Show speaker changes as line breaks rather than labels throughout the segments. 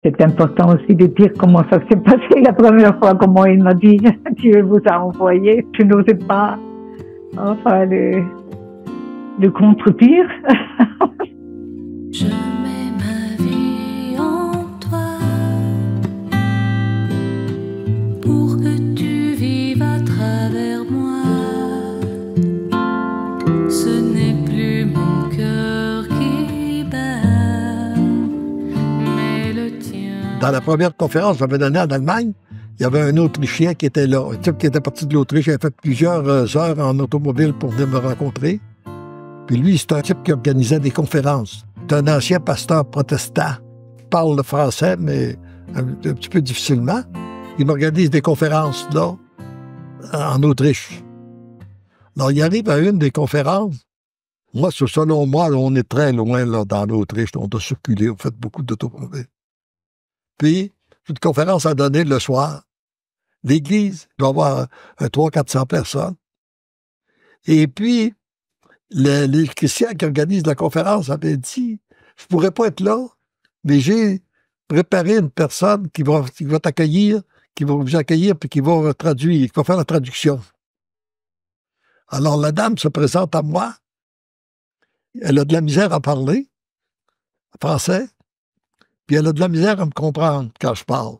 C'est important aussi de dire comment ça s'est passé la première fois, comment il m'a dit « Dieu vous a envoyé ». Je n'osais pas le contredire.
Je mets ma vie en toi pour que tu vives à travers moi. Ce n'est plus mon cœur qui bat, mais le tien.
Dans la première conférence que j'avais donnée en Allemagne, il y avait un Autrichien qui était là, un type qui était parti de l'Autriche. Il avait fait plusieurs heures en automobile pour venir me rencontrer. Puis lui, c'est un type qui organisait des conférences. C'est un ancien pasteur protestant qui parle le français, mais un petit peu difficilement. Il m'organise des conférences, là, en Autriche. Alors, il arrive à une des conférences. Moi, selon moi, là, on est très loin, là, dans l'Autriche. On doit circuler, on fait beaucoup d'automobiles. Puis, une conférence à donner le soir. L'église doit avoir 300-400 personnes. Et puis, les chrétiens qui organisent la conférence avaient dit « Je ne pourrais pas être là, mais j'ai préparé une personne qui va t'accueillir, qui va vous accueillir, puis qui va traduire, qui va faire la traduction. » Alors, la dame se présente à moi. Elle a de la misère à parler français, puis elle a de la misère à me comprendre quand je parle.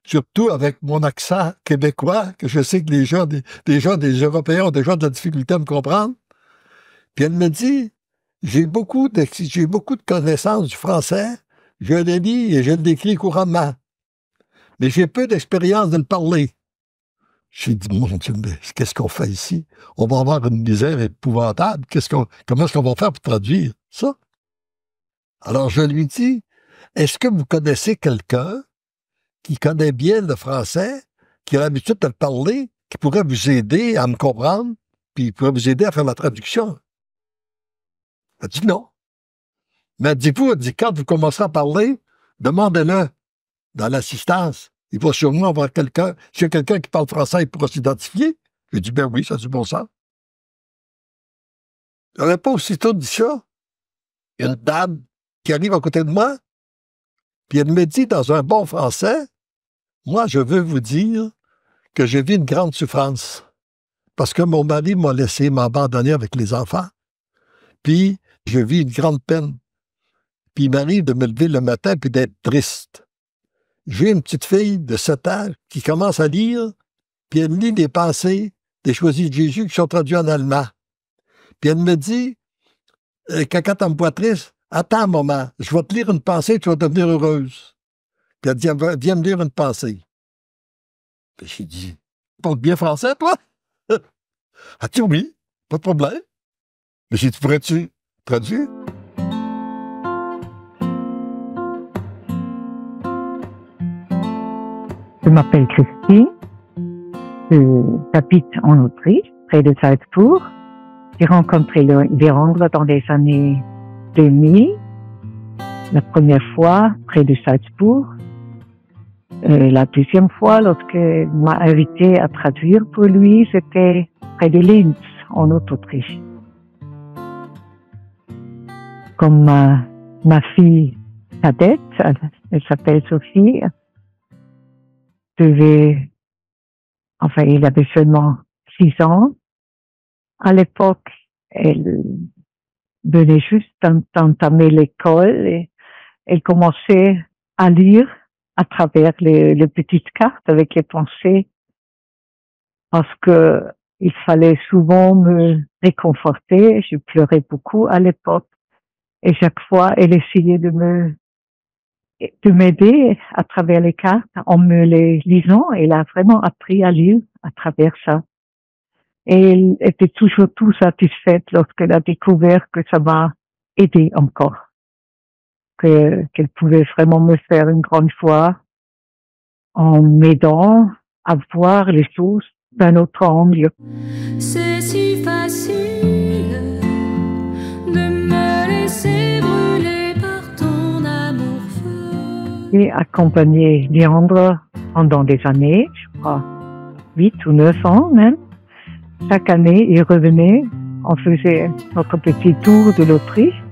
Surtout avec mon accent québécois, que je sais que des Européens ont déjà de la difficulté à me comprendre. Puis elle me dit, j'ai beaucoup de connaissances du français, je le lis et je l'écris couramment, mais j'ai peu d'expérience de le parler. J'ai dit, mon Dieu, mais qu'est-ce qu'on fait ici? On va avoir une misère épouvantable. Comment est-ce qu'on va faire pour traduire ça? Alors je lui dis, est-ce que vous connaissez quelqu'un qui connaît bien le français, qui a l'habitude de le parler, qui pourrait vous aider à me comprendre, puis pourrait vous aider à faire la traduction? Elle dit non. Mais dites-vous, elle dit, quand vous commencerez à parler, demandez-le dans l'assistance. Il va sûrement avoir quelqu'un. S'il y a quelqu'un qui parle français, il pourra s'identifier. J'ai dit, ben oui, ça a du bon sens. Elle n'avait pas aussitôt dit ça. Il y a une dame qui arrive à côté de moi, puis elle me dit dans un bon français, moi, je veux vous dire que je vis une grande souffrance parce que mon mari m'a laissé m'abandonner avec les enfants. Puis, je vis une grande peine. Puis, il m'arrive de me lever le matin puis d'être triste. J'ai une petite fille de 7 ans qui commence à lire, puis elle lit des pensées des Choisis de Jésus qui sont traduits en allemand. Puis elle me dit, quand elle me voit triste, attends, maman, je vais te lire une pensée, tu vas devenir heureuse. Puis elle dit, viens me lire une pensée. Puis j'ai dit, tu parles bien français, toi? Elle dit, oui, pas de problème. Mais j'ai dit, pourrais-tu traduire?
Je m'appelle Christine, j'habite en Autriche, près de Salzbourg. J'ai rencontré Leandre dans les années 2000, la première fois près de Salzbourg. La deuxième fois, lorsqu'il m'a invité à traduire pour lui, c'était près de Linz, en Autriche. Comme ma fille cadette, elle s'appelle Sophie, il avait seulement 6 ans. À l'époque, elle venait juste d'entamer l'école et elle commençait à lire à travers les petites cartes avec les pensées parce que il fallait souvent me réconforter. Je pleurais beaucoup à l'époque et chaque fois, elle essayait de m'aider à travers les cartes en me les lisant. Elle a vraiment appris à lire à travers ça. Et elle était toujours tout satisfaite lorsqu'elle a découvert que ça m'a aidé encore. Qu'elle pouvait vraiment me faire une grande foi en m'aidant à voir les choses d'un autre angle.
C'est si facile de me laisser brûler par ton amour feu.
J'ai accompagné Leandre pendant des années, je crois 8 ou 9 ans même. Chaque année, il revenait, on faisait notre petit tour de l'Autriche,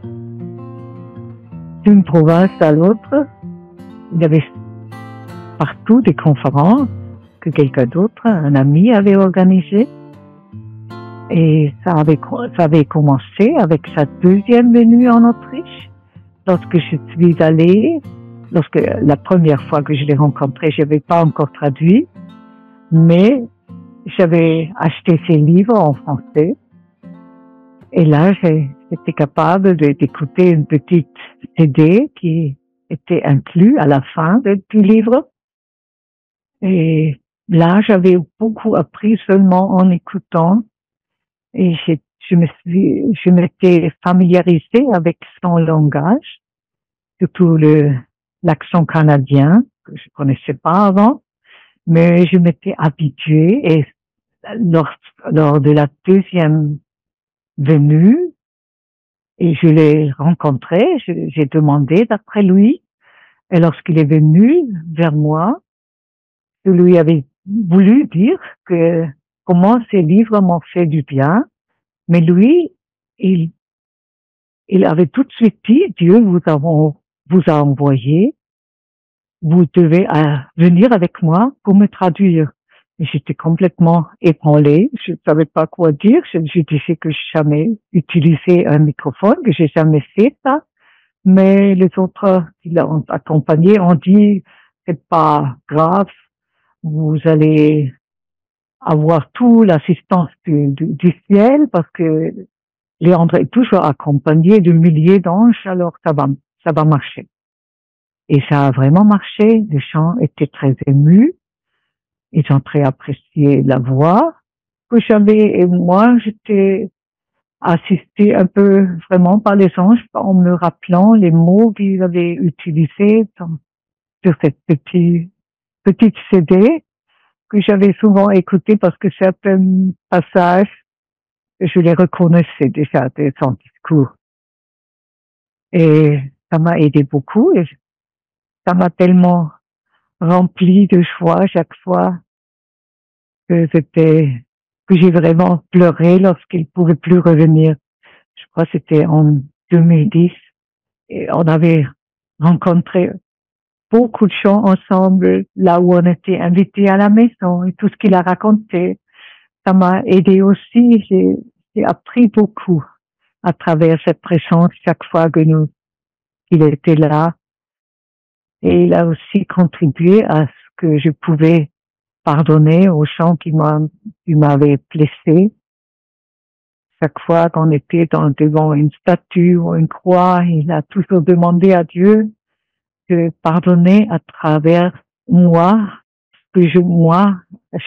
d'une province à l'autre. il y avait partout des conférences que quelqu'un d'autre, un ami, avait organisées. Et ça avait commencé avec sa deuxième venue en Autriche. Lorsque je suis allée, la première fois que je l'ai rencontré, je n'avais pas encore traduit, mais j'avais acheté ses livres en français. Et là, j'étais capable d'écouter une petite CD qui était inclus à la fin du livre. Et là, j'avais beaucoup appris seulement en écoutant. Et je m'étais familiarisée avec son langage, surtout l'accent canadien, que je connaissais pas avant, mais je m'étais habituée et lors de la deuxième venue, et je l'ai rencontré, j'ai demandé d'après lui, et lorsqu'il est venu vers moi, je lui avais voulu dire que comment ces livres m'ont fait du bien, mais lui, il avait tout de suite dit, Dieu vous a envoyé, vous devez venir avec moi pour me traduire. Et j'étais complètement ébranlée, je ne savais pas quoi dire, je disais que je n'ai jamais utilisé un microphone, que j'ai jamais fait ça, mais les autres qui l'ont accompagné ont dit, c'est pas grave, vous allez avoir toute l'assistance du ciel parce que Léandre est toujours accompagné de milliers d'anges, alors ça va marcher. Et ça a vraiment marché. Les chants étaient très émus. Ils ont très apprécié la voix que j'avais. Et moi, j'étais assistée un peu vraiment par les anges en me rappelant les mots qu'ils avaient utilisés sur cette petite CD que j'avais souvent écouté parce que certains passages, je les reconnaissais déjà de son discours. Et ça m'a aidé beaucoup et ça m'a tellement rempli de joie chaque fois que j'ai vraiment pleuré lorsqu'il pouvait plus revenir. Je crois que c'était en 2010 et on avait rencontré beaucoup de gens ensemble là où on était invités à la maison et tout ce qu'il a raconté. Ça m'a aidé aussi. J'ai appris beaucoup à travers cette présence chaque fois qu'il était là. Et il a aussi contribué à ce que je pouvais pardonner aux gens qui m'avaient blessé. Chaque fois qu'on était devant une statue ou une croix, il a toujours demandé à Dieu de pardonner à travers moi, que je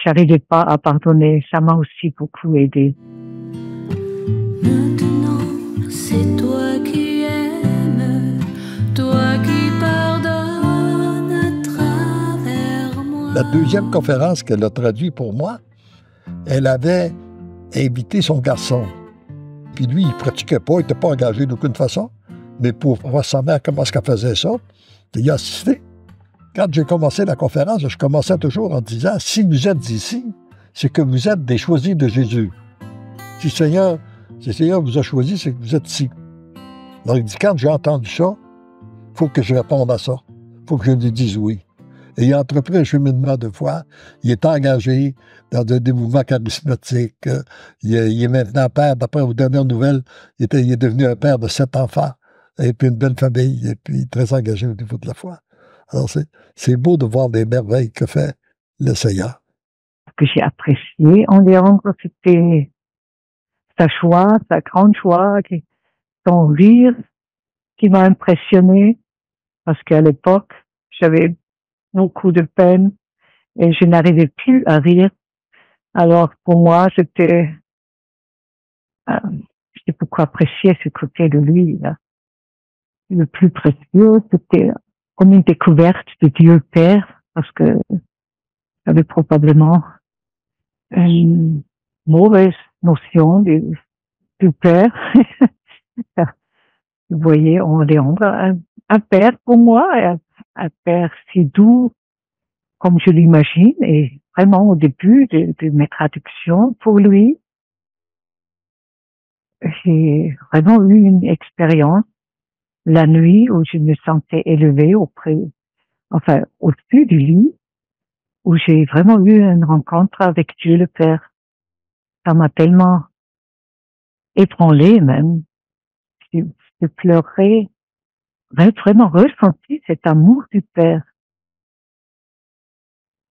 n'arrivais pas à pardonner. Ça m'a aussi beaucoup aidé.
Maintenant, c'est toi qui aimes, toi qui pardonnes à travers moi.
La deuxième conférence qu'elle a traduite pour moi, elle avait invité son garçon. Puis lui, il ne pratiquait pas, il n'était pas engagé d'aucune façon. Mais pour voir sa mère comment est-ce qu'elle faisait ça, il a assisté. Quand j'ai commencé la conférence, je commençais toujours en disant, si vous êtes ici, c'est que vous êtes des choisis de Jésus. Si le Seigneur vous a choisi, c'est que vous êtes ici. Alors il dit, quand j'ai entendu ça, il faut que je réponde à ça. Il faut que je lui dise oui. Et il a entrepris un cheminement de foi. Il est engagé dans des mouvements charismatiques. Il est maintenant père, d'après vos dernières nouvelles, il est devenu un père de 7 enfants. Et puis une belle famille. Et puis très engagé au niveau de la foi. Alors c'est beau de voir les merveilles que fait le Seigneur.
Ce que j'ai apprécié en Léandre, c'était sa joie, sa grande joie, son rire qui m'a impressionné. Parce qu'à l'époque, j'avais beaucoup de peine et je n'arrivais plus à rire. Alors pour moi, j'ai beaucoup apprécié ce côté de lui. Là. Le plus précieux, c'était comme une découverte de Dieu Père, parce que j'avais probablement une mauvaise notion du Père. Vous voyez, on Léandre, un père pour moi, un père si doux comme je l'imagine, et vraiment au début de mes traductions pour lui, j'ai vraiment eu une expérience la nuit où je me sentais élevée auprès enfin, au-dessus du lit, où j'ai vraiment eu une rencontre avec Dieu le Père. Ça m'a tellement ébranlée même. J'ai pleuré, vraiment ressenti cet amour du Père.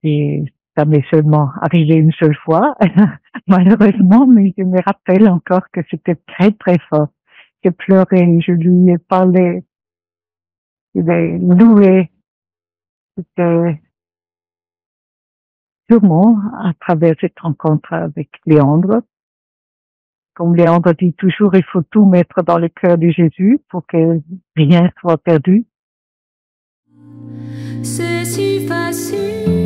Et ça m'est seulement arrivé une seule fois, malheureusement, mais je me rappelle encore que c'était très très fort. J'ai pleuré, je lui ai parlé, je l'ai loué. C'était sûrement à travers cette rencontre avec Léandre. Comme Léandre dit toujours, il faut tout mettre dans le cœur de Jésus pour que rien soit perdu.
C'est si facile.